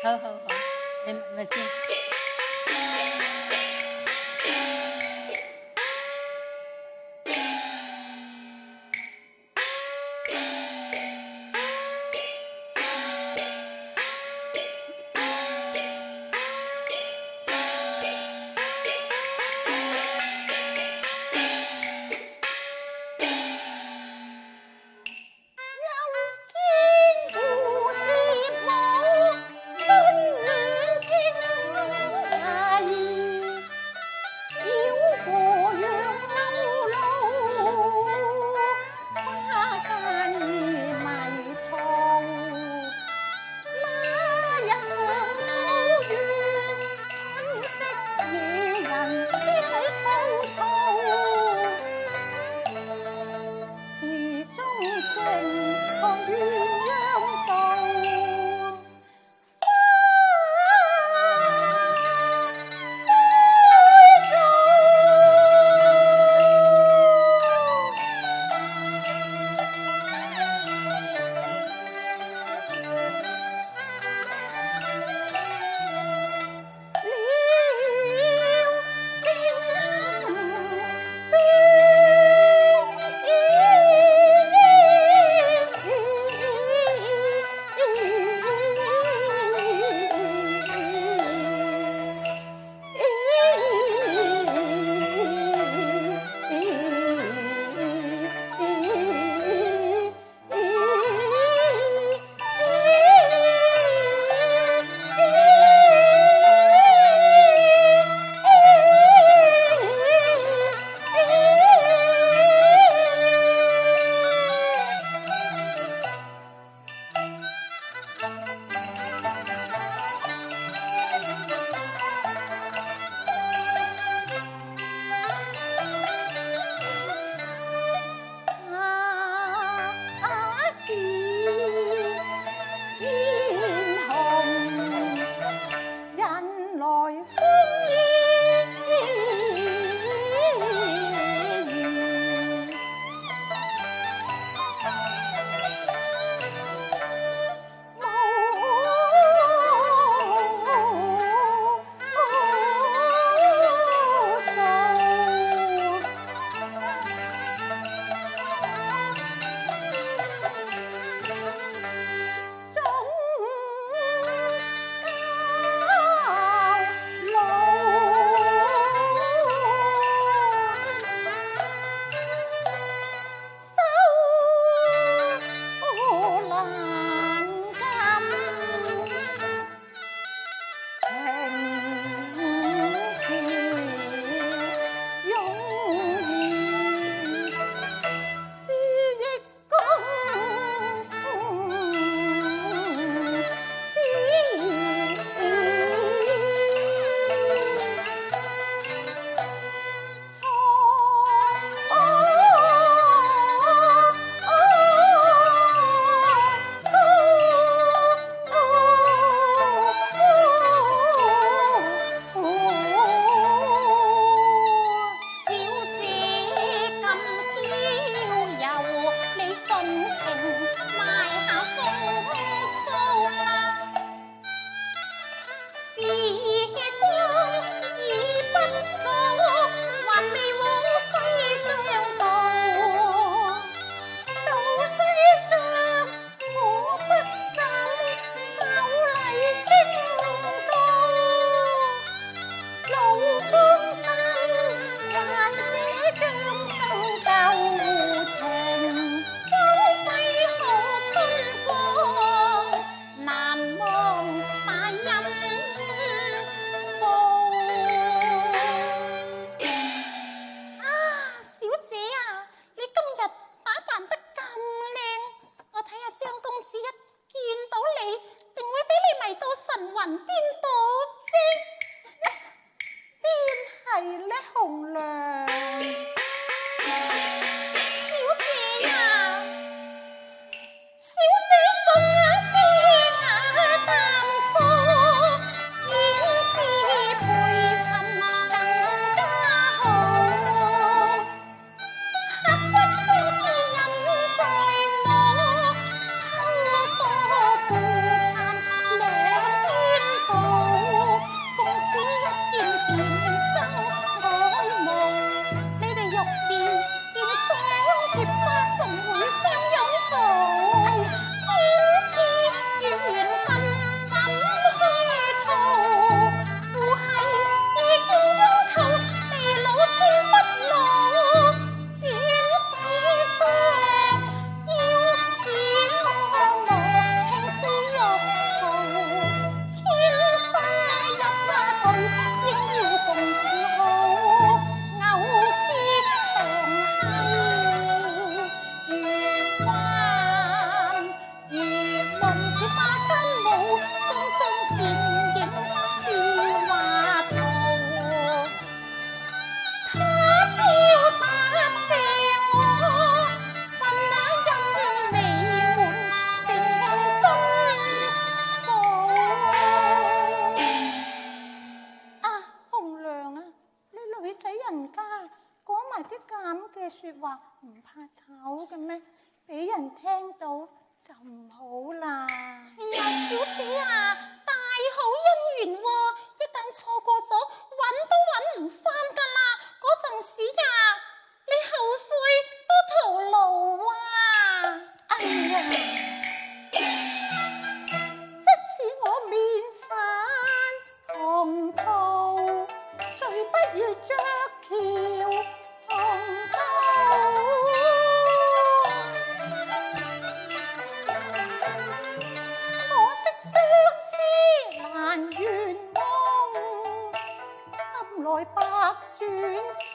好好好，你咪先。咁嘅說話唔怕醜嘅咩？俾人聽到就唔好啦。哎呀，小姐啊，大好姻緣喎，一旦錯過咗，揾都揾唔翻噶啦。嗰陣時呀，你後悔都徒勞啊！哎呀，即使我面粉紅桃，誰不要鵲橋同渡？可惜相思難圓夢，心內百轉似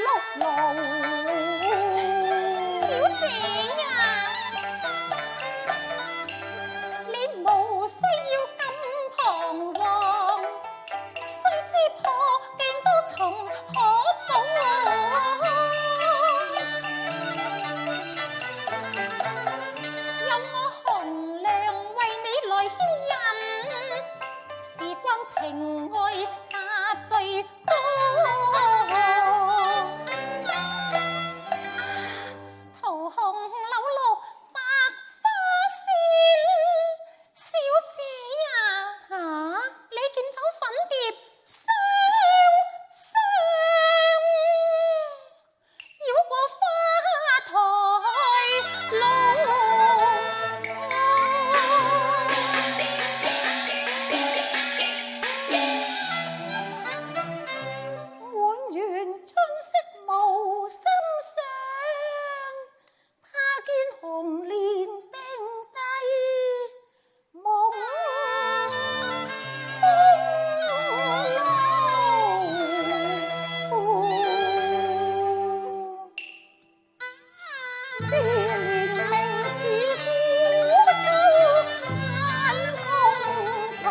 碌路。小姐呀，你無需要咁彷徨，雖知破鏡都從可補有我紅娘為你來牽引，事關情愛價最高。桃紅柳綠白花鮮，小姐呀，你見否粉蝶雙雙繞過花台路？滿園春色無心賞，怕見紅蓮並蒂夢風流。自憐名似古粗眼空途。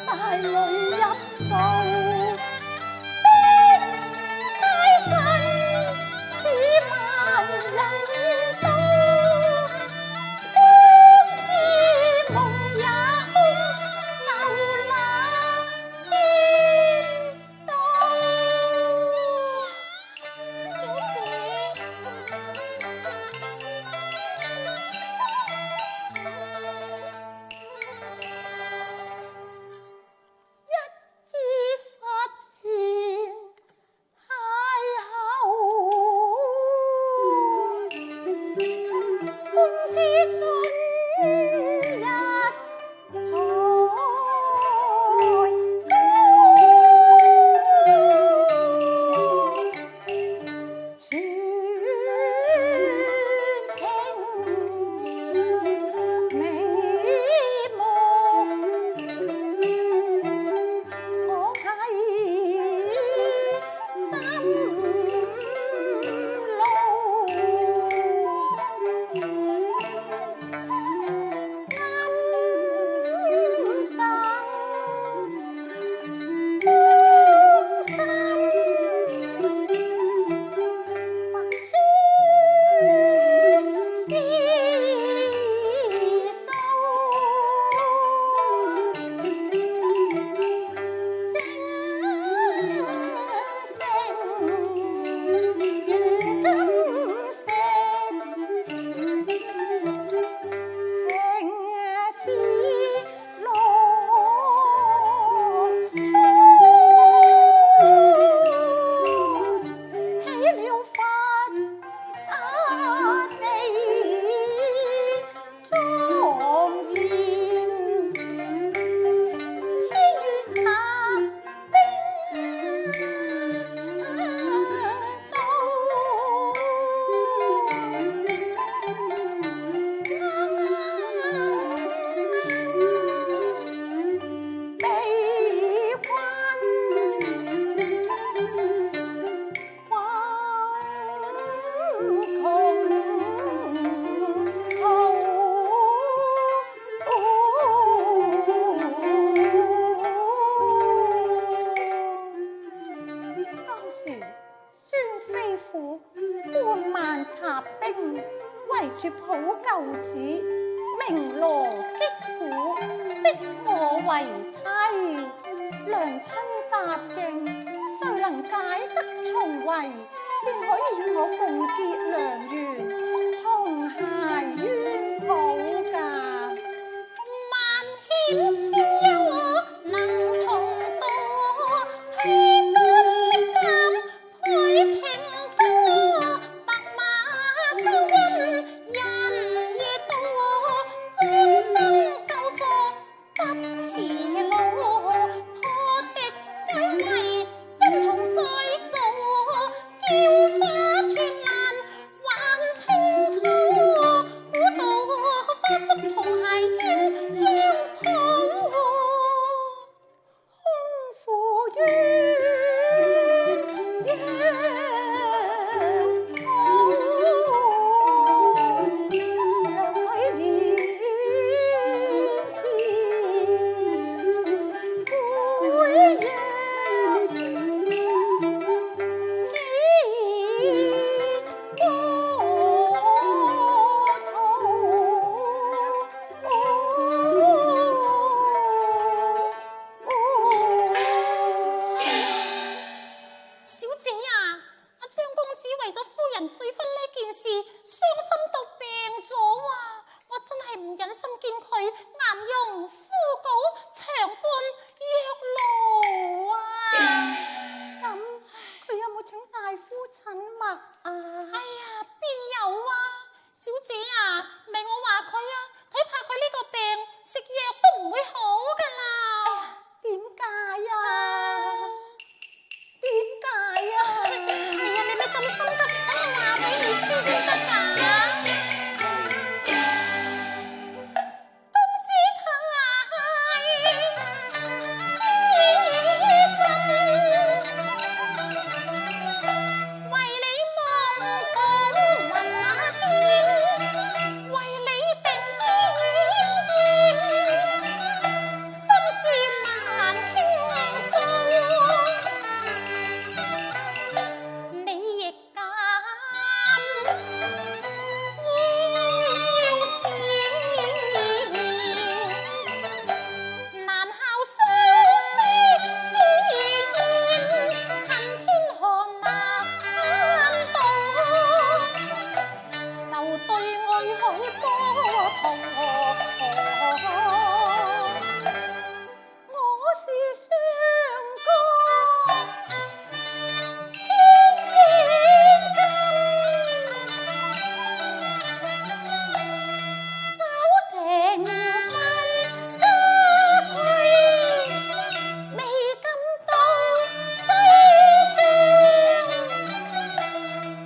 大淚入數，逼街粉似萬人道，相思夢也空，流那天道。小姐，一住抱舊子，鳴鑼擊鼓，逼我為妻。娘親答應，誰能解得重圍，便可以與我共結良緣，同偕淵寶噶。萬險先憂能同渡，披肝瀝膽配情歌，白馬洲溫人夜渡，將心救助不辭勞，破敵解圍一同再造，嬌花脫爛還青草，古道花燭同偕淵香抱，空負鴛鴦兩許言前悔讓小姐啊，阿張公子為咗夫人悔婚呢件事，傷心到病咗啊！我真係唔忍心見佢顏容枯槁，長伴若老啊！咁佢有冇請大夫診脈啊？哎呀，邊有啊！小姐啊，唔係我話佢啊，睇怕佢呢個病食藥都唔會好噶啦。點解啊？點解啊？係啊，你咩咁心急？等我話俾你知先得㗎。公子太痴心，為你望講雲那天，為你定天，心事難傾訴。你亦敢要賤，難效雙飛之言，恨天寒難渡，愁對愛海波濤。我是相公千年根，手停分家規，未敢到西廂，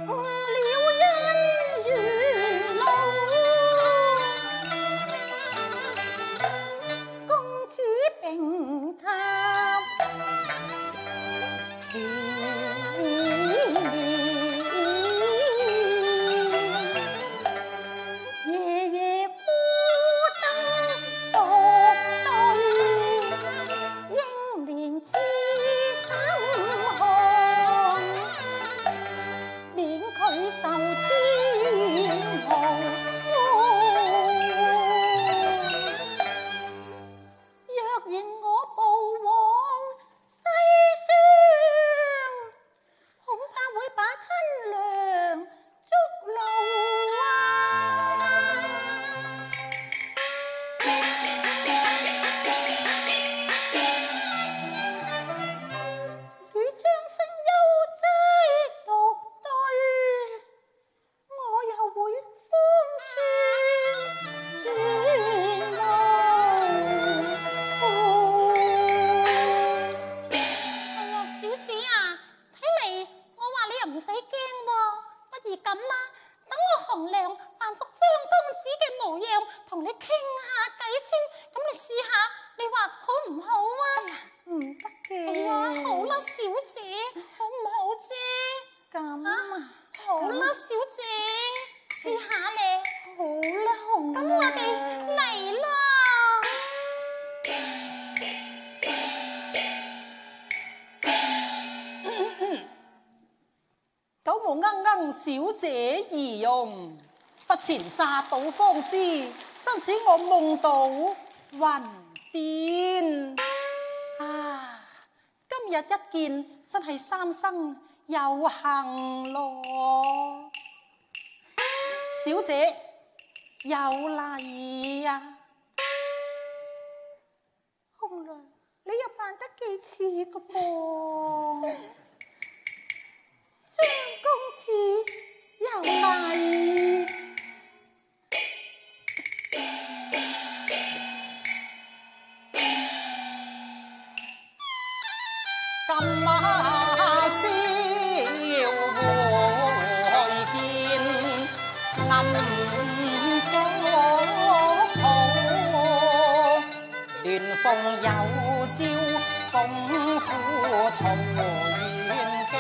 誤了姻緣路。公子病榻前年，夜夜孤燈獨對，英蓮痴心寒，免佢受煎熬。若然我步往西廂，恐怕會把親娘捉路啊！與張生悠哉獨對，我又會風轉轉路。哎呀，小姐啊，睇嚟我話你又唔使驚喎，不如咁啦，等我紅娘扮作張公子嘅模樣，同你傾下偈先，咁你試下，你話好唔好啊？唔得嘅。哎呀，好啦，小姐，好唔好啫？咁啊，好啦，小姐，試下咧。好啦，紅咁我哋嚟啦。九無鶯鶯小姐儀容，不不前乍到方知，真使我夢到暈癲啊！今日一見，真係三生有幸咯。小姐有禮啊！紅娘，你又扮得幾似嘅噃？張公子有禮。今晚宵會見，臨所抱，聯鳳有招，功夫桃源經，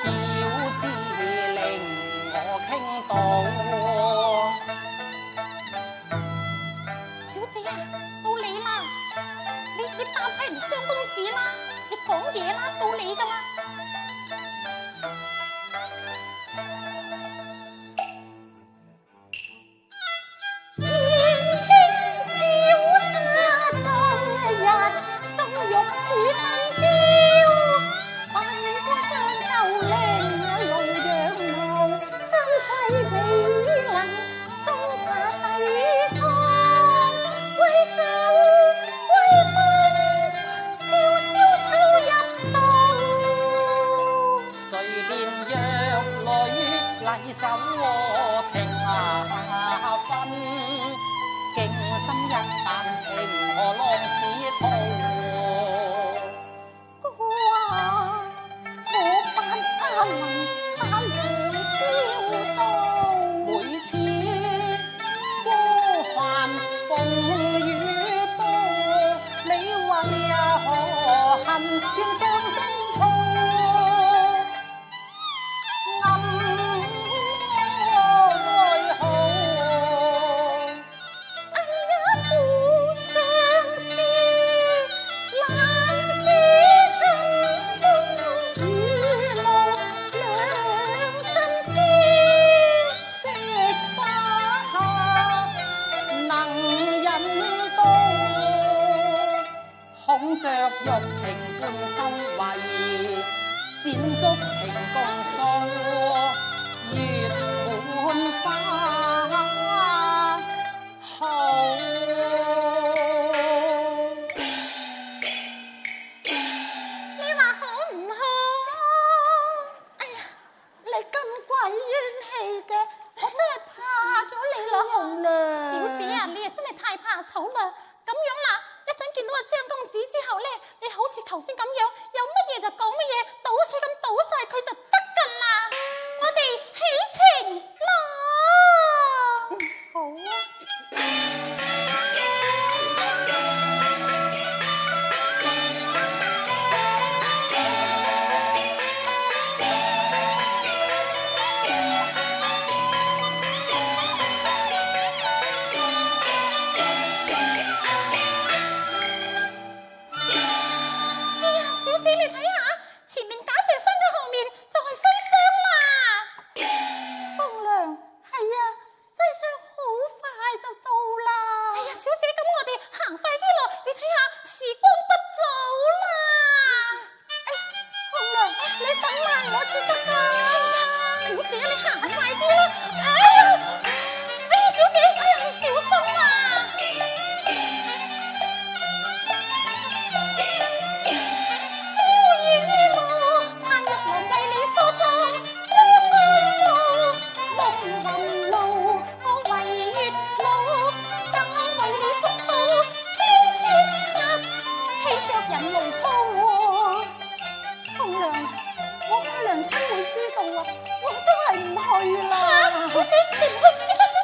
曉之令我傾倒。小姐啊，到你啦！你答翻人哋張公子啦，你講嘢啦，到你噶啦。禮手停下分，敬心一旦情何浪似濤。哇！我扮阿能他良宵到，每次過帆風雨波，你為何恨怨傷心痛？着玉瓶半生慧，剪足情共訴，月滿花好。你話好唔好？哎呀，你咁鬼怨氣嘅，我真係怕咗你啦，紅娘。小姐啊，你啊真係太怕醜啦！咁樣啦。一陣見到阿張公子之後咧，你好似頭先咁樣，有乜嘢就講乜嘢，倒水咁倒晒佢就得噶啦。我哋起程啦。好啊。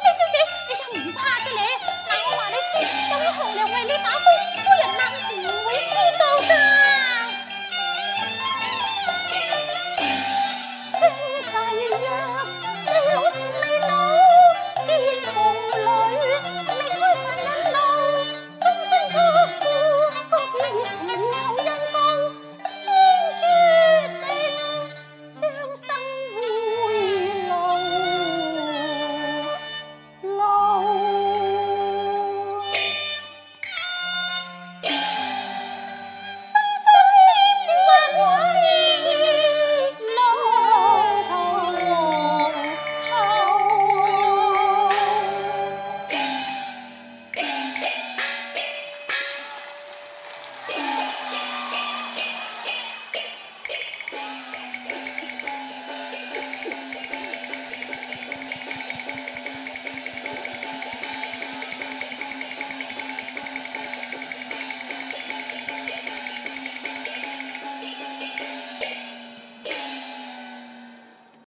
小姐，你又唔怕嘅咧？嗱，我話你知，有紅娘為你把風。